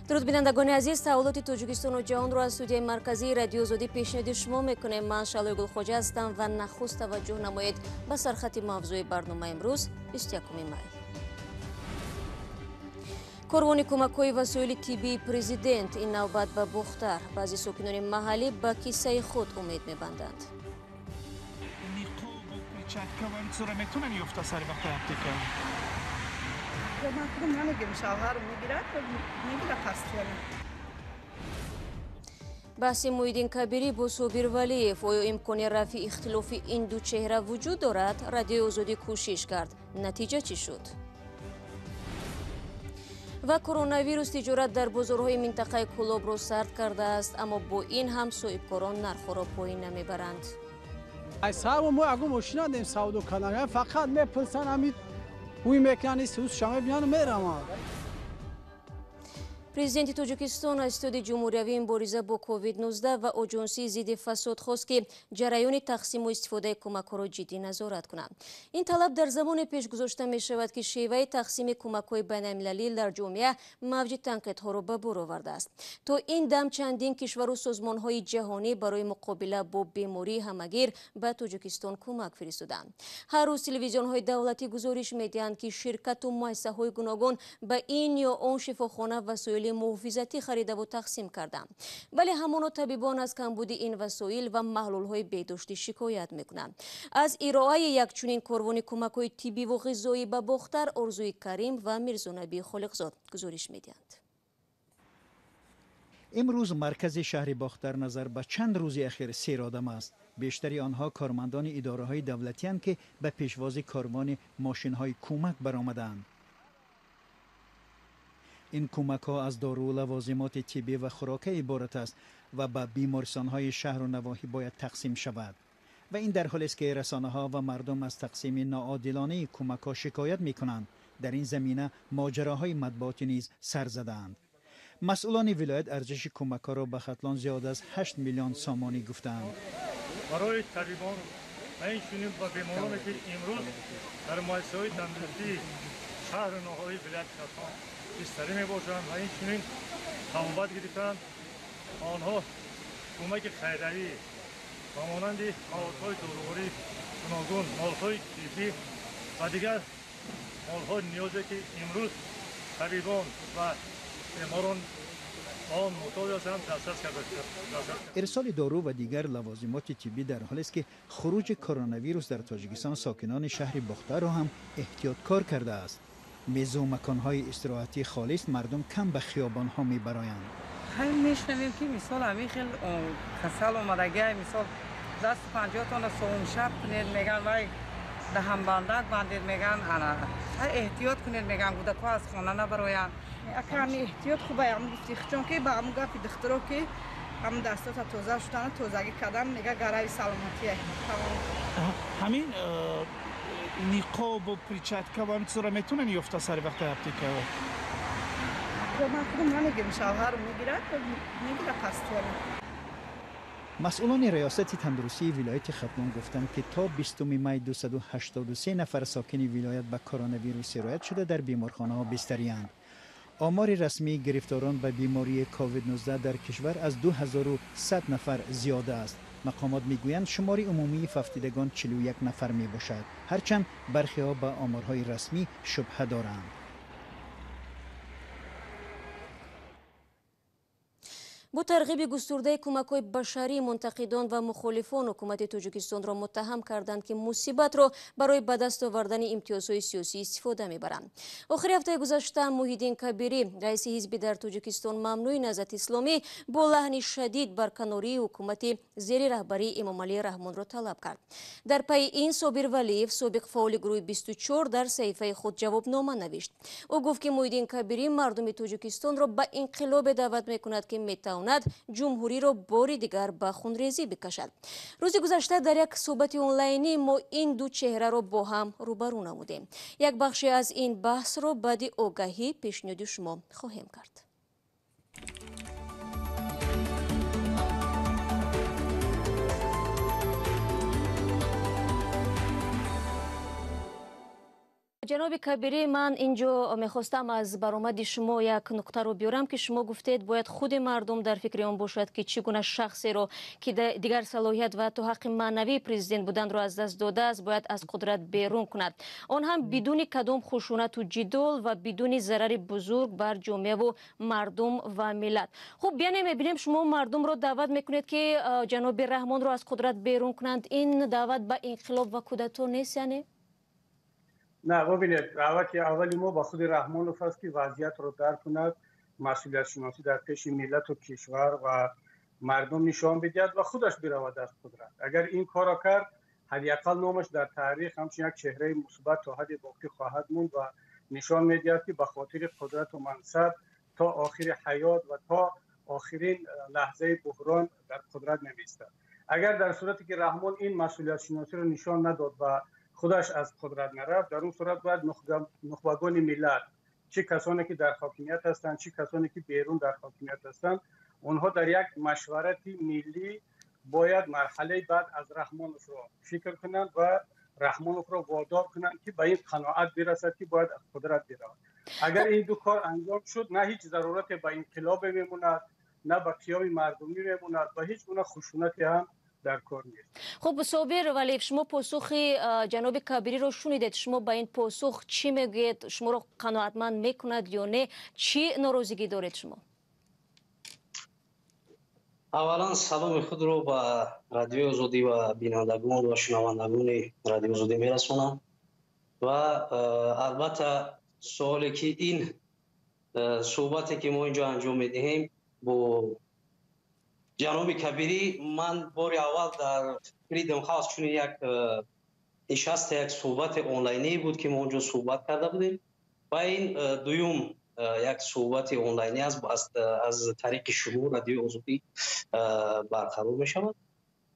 درود بینندگان عزیز، تحولات تاجیکستان و جهان را از استودیوی مرکزی رادیو آزادی پیشنهاد شما میکنیم. من شالوی گلخوجه هستم و نخست توجه نمایید به سرخط موضوع برنامه امروز 21 می. корвони кӯмакҳои васоили тиббии президент ин навбат ба бухтар. баъзи сокинони маҳаллӣ ба киссаи худ умед мебанданд. баҳси Муҳиддин Кабирӣ бо Собир Валиев: оё имкони рафъи ихтилофи ин ду чеҳра вуҷуд дорад? Радиои озодӣ кӯшиш кард. натиҷа чӣ шуд? ва коронавирус тиҷорат дар бозорҳои минтақаи Кӯлобро сард кардааст, аммо бо ин ҳам соҳибкорон нархҳоро поин намебаранд. президенти Тоҷикистон аз истоди ҷумҳуриявии мубориза бо COVID-19 ва оҷонсии зидди фасод хост ки ҷараёни тақсиму истифодаи кӯмакҳоро ҷиддӣ назорат кунад. ин талаб дар замоне пеш гузошта мешавад ки шеваи тақсими кӯмакҳои байналмилалӣ дар ҷомеа мавҷи танқидҳоро ба бор овардааст. то ин дам чандин кишвару созмонҳои ҷаҳонӣ барои муқобила бо бемории ҳамагир ба Тоҷикистон кӯмак фиристоданд. ҳар рӯз телевизионҳои давлатӣ гузориш медиҳанд ки ширкату муассисаҳои гуногун ба ин ё он шифохона васоили муҳофизатӣ харидаву тақсим карданд. вале ҳамоно табибон аз камбуди ин васоил ва маҳлулҳои бедоштӣ шикоят мекунанд. аз ироаи якчунин корвони кӯмакҳои тиббиву ғизоӣ ба бохтар Орзуи Карим ва Мирзонабии Холиқзод гузориш медиҳанд. امروز مرکز شهر باختر نظر به چند روز اخیر سیر آدم است. بیشتری آنها کارمندان اداره های دولتی هستند که به پیشواز کاروان ماشین های کمک برآمدند. این کمک ها از دارو و لوازمات طبی و خوراک عبارت است و به بیمارستان های شهر و نواحی باید تقسیم شود. و این در حالی است که رسانه ها و مردم از تقسیم ناعادلانه کمک ها شکایت می کنند. در این زمینه ماجراهای مطبوعاتی نیز سر زدند. مسئولان ولایت ارزش کمک ها را به خطلون زیاده از 8 میلیون سامانی گفتند. برای طبیبان و اینچنین با بیمارانی که امروز در مؤسسه‌های تندرستی شهر و نواحی ولایت خطلون بستری میباشند و اینچنین نوبت گرفتند، آنها کمک خیریه‌ای و مانند موادهای دارویی گوناگون، مال‌های طبی و دیگر مال‌های نیازی که امروز طبیبان و بیماران آن محتاج هستند دسترس کرده. ارسال دارو و دیگر لوازمات طبی در حالی است که خروج کرونا در تاجیکستان ساکنان شهر باختر را هم احتیاطکار کرده است. میز و مکان‌های استراحتی خالص مردم کم به خیابان‌ها می‌برایند. خیلی میشنویم که مثال همین خیلی کسل اومدگی مثال دست 50 تن صبح شب کنید میگن وای دهم بندید میگن انا احتیاط کنید میگن کودک‌ها از خانه نبراین. اکرمی احتیاط خوبه هم گفتی چون که با هم گفتی دخترو که هم دستات توزه شدن توزگی کردن میگه گرای سلامتیه. همین نقاب و پریچتکا و همین صورت میتونن یفته سر وقت اپتیکا؟ من خودم نمیگم شوهر رو میگیره قصد. مسئولان ریاست تندرستی ولایت خطلون گفتند که تا 20 می 283 نفر ساکن ولایت به کرونا سیرویت شده در بیمارخانه ها بستری‌اند. آمار رسمی گرفتاران به بیماری کووید-19 در کشور از 2100 نفر زیاده است. مقامات میگویند شماری عمومی ففتیدگان 41 نفر می باشد. هرچند برخی ها به آمارهای رسمی شبهه دارند. бо тарғиби густурдаи кӯмакҳои башарӣ мунтақидон ва мухолифон ҳукумати Тоҷикистонро муттаҳам карданд ки мусибатро барои ба даст овардани имтиёзҳои сиёсӣ истифода мебаранд. охири ҳафтаи гузашта Муҳиддин Кабирӣ, раиси ҳизби дар Тоҷикистон мамнӯи Назди Исломӣ, бо лаҳни шадид барканории ҳукумати зери раҳбарии Эмомалии Раҳмонро талаб кард. дар пайи ин Собир Валиев, собиқ фаъоли гурӯҳи 24, дар саҳифаи худ ҷавобнома навишт. ӯ гуфт ки Муҳиддин Кабирӣ мардуми Тоҷикистонро ба инқилобе даъват мекунад ки метавонад ҷумҳуриро бори дигар ба хунрезӣ бикашад. рӯзи гузашта дар як суҳбати онлайнӣ мо ин ду чеҳраро бо ҳам рӯбарӯ намудем. як бахше аз ин баҳсро баъди огаҳӣ пешниҳоди шумо хоҳем кард. جناب کبیری، من اینجا میخواستم از برآمد شما یک نکته رو بیارم که شما گفتید باید خود مردم در فکر آن باشد که چگونه شخصی رو که دیگر صلاحیت و حتی حق معنوی پرزیدنت بودن رو از دست داده است باید از قدرت بیرون کند، آن هم بدون کدام خشونت و جدال و بدون ضرر بزرگ بر جامعه و مردم و ملت. خب بیان میبینیم شما مردم رو دعوت میکنید که جناب رحمان رو از قدرت بیرون کنند. این دعوت به انقلاب و کودتا نیست یعنی؟ نه ببینید، دعوت اولی ما با خود رحمانوف است که وضعیت رو درک کند، مسئولیت شناسی در پیش ملت و کشور و مردم نشان بدهد و خودش برود از قدرت. اگر این کار را کرد، حداقل نامش در تاریخ همچنین یک چهره مثبت تا حدی باقی خواهد موند و نشان میدهد که به خاطر قدرت و منصب تا آخر حیات و تا آخرین لحظه بحران در قدرت نمی‌ایستد. اگر در صورتی که رحمان این مسئولیت شناسی رو نشان نداد و خودش از قدرت نرفت، در اون صورت باید نخبگان ملت، چه کسانی که در حاکمیت هستند چه کسانی که بیرون در حاکمیت هستند، اونها در یک مشورت ملی باید مرحله بعد از رحمانوف را فکر کنند و رحمانوف را وادار کنند که به این قناعت برسد که باید از قدرت برود. اگر این دو کار انجام شد، نه هیچ ضرورت به انقلاب میموند، نه به قیام مردمی میموند و هیچ گونه خشونتی هم در کار نیست. خب صابر ولیف، شما پاسخ جناب کبیری رو شنیدید، شما با این پاسخ چی میگید؟ شما رو قناعتمند میکند یا نه؟ چی ناراضگی دارید شما؟ اولا سلام خود رو با رادیو آزادی و بینندگان و شنوندگان رادیو آزادی میرسونم و البته سوالی که این صحبتی که ما اینجا انجام میدهیم با جناب کبیری، من بار اول در فریدم هاوس چون یک نشست یک صحبت آنلاینی بود که ما اونجا صحبت کرده بودیم و این دوم یک صحبت آنلاینی از طریق شما رادیو آزادی برقرار می شود.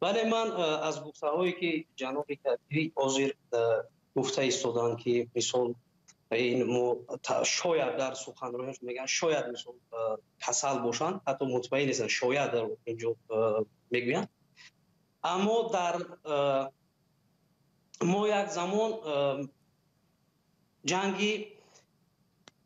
ولی من از گفته هایی که جناب کبیری حاضر گفته ایستادن که مثال این شاید در سخنرانیش میگن شاید مثلا کسل باشن، حتی مطمئن نیستن، شاید در اینجا میگوین، اما در ما یک زمان جنگی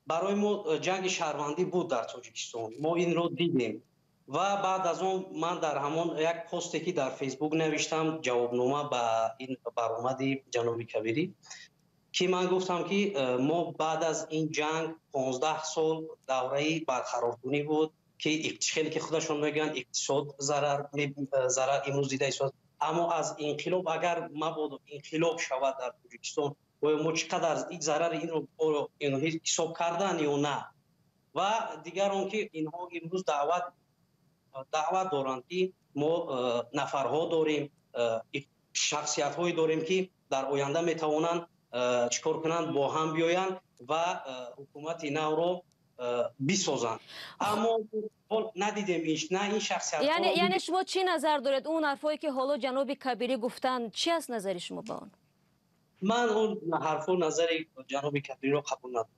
برای ما جنگ شهروندی بود در تاجیکستان، ما این رو دیدیم و بعد از اون من در همان یک پستی که در فیسبوک نوشتم جوابنامه به این برآمد جناب کبیری که من گفتم که ما بعد از این جنگ 15 سال دوره برقرارکنی بود که خیلی که خودشون میگن اقتصاد ضرر امروز دیده است، اما از انقلاب اگر مبادا انقلاب شود در تاجیکستان و ما چقدر از این ضرر این رو حساب کردن یا نه و دیگر اون که اینها امروز دعوت دارند که ما نفرها داریم، شخصیت هایی داریم که در آینده میتوانند چیکار کنند، با هم بیاین و حکومت نو رو بسازند، اما ندیدیم نه این شخصیت یعنی شما چی نظر دارید؟ اون حرفایی که حالا جناب کبیری گفتن چی از نظر شما با اون؟ من اون حرف و نظر جناب کبیری رو قبول ندارم.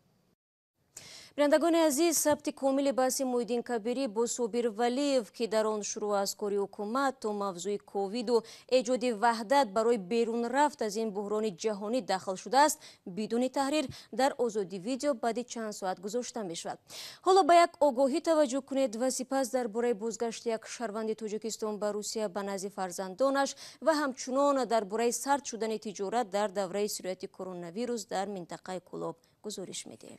بینندگان عزیز، ثبت کامل بحث مهیدین کبیری با صابر ولیف که در آن شروع از کاری حکومت تا موضوع کووید و ایجاد وحدت برای بیرون رفت از این بحران جهانی داخل شده است بدون تحریر در آزادی ویدیو بعد چند ساعت گذاشته می شود. حالا به یک آگاهی توجه کنید و سپس درباره بازگشت یک شهروند تاجیکستان به روسیه به نزد فرزندانش و همچنان درباره سرد شدن تیجارت در دوره سیرویتی کوروناویروس در منطقه کӯлобро گزارش میدهیم.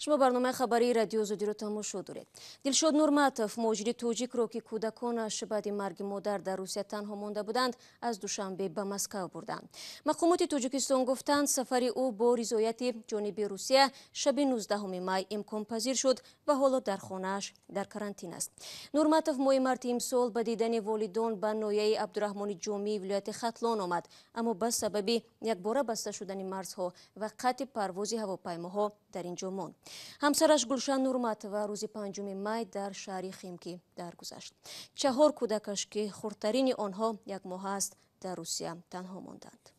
شما برنامه خبری رادیو آزادی رو تماشا دارید. دلشاد نورماتوف، مهاجر تاجیک را که کودکانش بعد مرگ مادر در روسیه تنها مانده بودند از دوشنبه به مسکو بردند. مقامات تاجیکستان گفتند سفر او با رضایت جانب روسیه شب 19 می امکان پذیر شد و حالا در خانه‌اش در کرانتین است. نورماتوف ماه مارت امسال به دیدن والدان به ناحیه عبدالرحمن جامی ولایت خطلون آمد، اما به سبب یک بار بسته شدن مرزها و قطع پرواز هواپیماها در اینجا ماند. همسرش گلشن نورمتова روز 5 می در شهر خیمکی درگذشت. 4 کودکش که خردترین آنها 1 ماه است در روسیه تنها ماندند.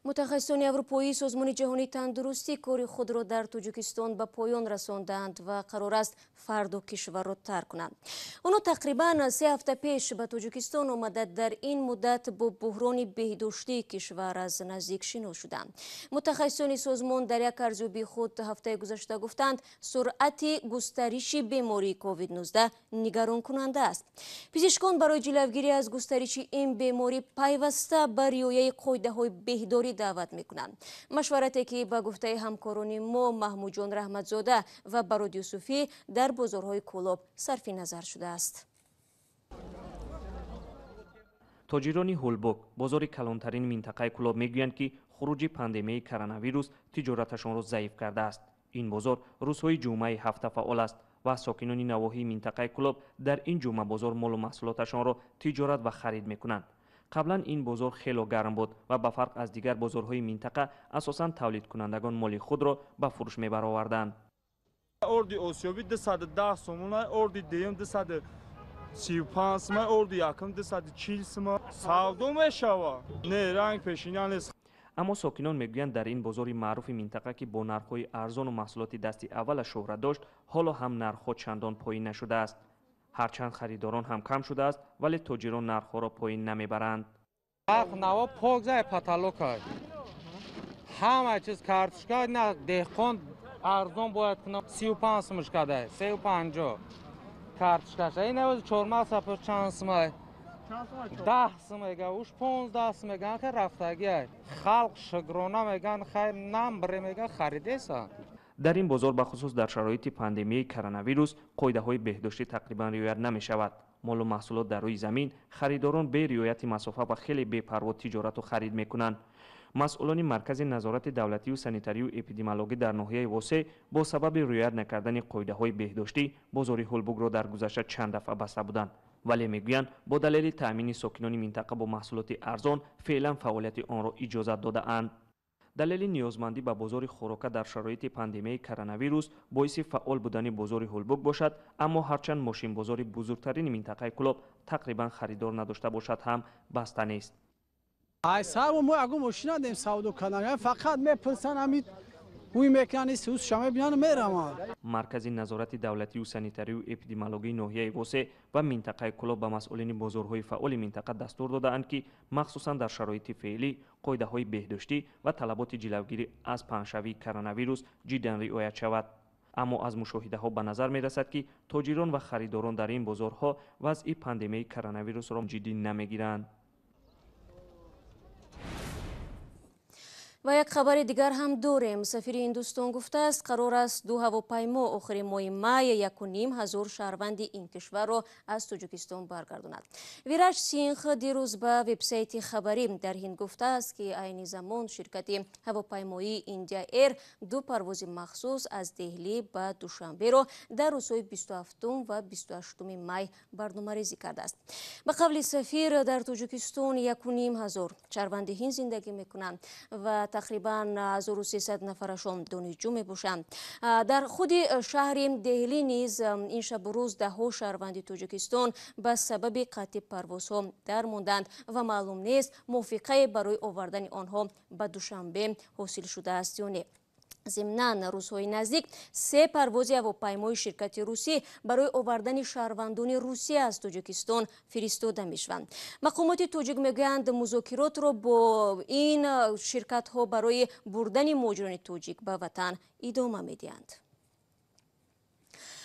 متخصصان اروپایی سازمان جهانی تندرستی کار خود را در تاجیکستان به پایان رساندند و قرار است فردا کشور را ترک کنند. آنها تقریبا 3 هفته پیش به تاجیکستان آمده در این مدت با بحران بهداشتی کشور از نزدیک شنا شدند. متخصصان سازمان در یک ارزیابی خود هفته گذشته گفتند سرعت گسترش بیماری کووید 19 نگران کننده است. پزشکان برای جلوگیری از گسترش این بیماری پیوسته به رعایت قاعده‌های بهداری دعوت میکنند. مشورتی که با گفته همکاران ما محمود جان رحمتزاده و براد یوسفی در بازارهای کولوب صرف نظر شده است. تاجران هولبوک بازار کلانترین منطقه کولوب میگویند که خروج پاندمی کرونا تجارتشان را ضعیف کرده است. این بازار روزهای جمعه هفته فعال است و ساکنان نواحی منطقه کولوب در این جمعه بازار مال و محصولاتشان را تجارت و خرید میکنند. قبلا این بازار خیلی گرم بود و به فرق از دیگر بازارهای منطقه اساساً تولید کنندگان مال خود را به فروش میبرآوردند. اردی آسیابی 210 سومون، اردی دیم 235 سومون، اردی یکم 240 سومون. سودا میشود. نه رنگ پیشینی نیست. اما ساکنان میگویند در این بازار معروف منطقه که با نرخ‌های ارزان و محصولات دستی اول شهرت داشت، حالا هم نرخ‌ها چندان پایین نشده است. هرچند خریداران هم کم شده است ولی تاجران نرخ‌ها را پایین نمیبرند. نوا پاکزای پاتالوکای همه چیز کارتشکای نه دهقان ارزان باید کنم 35 سومش کده 350 کارتشکاش این نواز چورما سپر چند سومای 10 سومگه اوش 15 سومگه که رفتگی خلق شگرانه میگن خیر نم بره میگن خریده سا. در این بازار بخصوص در شرایط پاندمی کرونا قاعده‌های بهداشتی تقریبا رعایت نمی‌شود. مال و محصولات در روی زمین خریداران به رعایت مسافه و خیلی بی‌پروا تجارت و خرید می‌کنند. مسئولان مرکز نظارت دولتی و سانیتاری و اپیدمیولوژی در ناحیه واسه با سبب رعایت نکردن قاعده‌های بهداشتی بازار هولبوک را در گذشته چند دفعه بسته بودند. ولی میگویند با دلیل تأمین ساکنان منطقه با محصولات ارزان فعلا فعالیت آن را اجازه داده‌اند. دلیل نیازمندی به بازار خوراک در شرایط پاندمی کرونا باعث فعال بودن بازار هولبوک باشد، اما هرچند ماشین بازار بزرگترین منطقه کولوب تقریبا خریدار نداشته باشد هم بسته نیست. ای سر ما اگه ماشین ندیم سودا کردن فقط میپرسن همین وی میکنی سوس شما بیان میرم. مرکز نظارت دولتی و سانیتاری و اپیدمیولوژی ناحیه واسه و منطقه کولوب به مسئولین بازارهای فعال منطقه دستور داده‌اند که مخصوصا در شرایط فعلی قاعده‌های بهداشتی و طلبات جلوگیری از پنه‌شوی کرونا جدی رعایت شود. اما از مشاهده‌ها به نظر می‌رسد که تاجران و خریداران در این بازارها وضع پاندمی کرونا را جدی نمی‌گیرند. و یک خبر دیگر هم داریم. سفیر هندوستان گفته است قرار است 2 هواپیما آخر ماه می 1,500 شهروند این کشور را از تاجیکستان برگرداند. ویراج سینخ دیروز به وبسایت خبری در هند گفته است که عین زمان شرکت هواپیمایی ایندیا ایر 2 پرواز مخصوص از دهلی به دوشنبه را در روزهای 27 و 28 می برنامه‌ریزی کرده است. به قول سفیر در تاجیکستان 1,500 شهروند هند زندگی می‌کنند و تقریبا 1300 نفرشان دانشجو می باشند. در خود شهر دهلی نیز این شب و روز 10 شهروند تاجیکستان به سبب قطع پروازها در ماندند و معلوم نیست موافقه برای آوردن آنها به دوشنبه حاصل شده است یا نه. ضمناً روزهای نزدیک 3 پرواز هواپیمای شرکت روسی برای آوردن شهروندان روسیه از تاجیکستان فرستاده میشوند. مقامات تاجیک میگویند مذاکرات را با این شرکت ها برای بردن مهاجران تاجیک به وطن ادامه میدهند.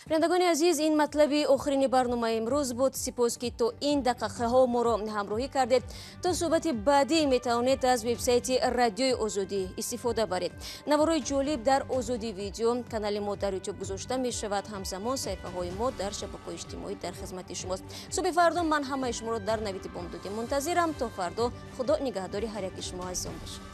بینندگان عزیز، این مطلب آخرین برنامه امروز بود. سپاس که تا این دقیقه ها ما را همراهی کردید. تا صحبت بعدی می توانید از وبسایت رادیوی آزادی استفاده برید. نوارهای جالب در آزادی ویدیو کانال ما در یوتیوب گذاشته می شود. همزمان صفحه های ما در شبکه‌های اجتماعی در خدمت شماست. صبح فردا من همه شما را در نوید بامدادی منتظرم. تا فردا خدا نگهداری هر یک شما عزیزان باشه.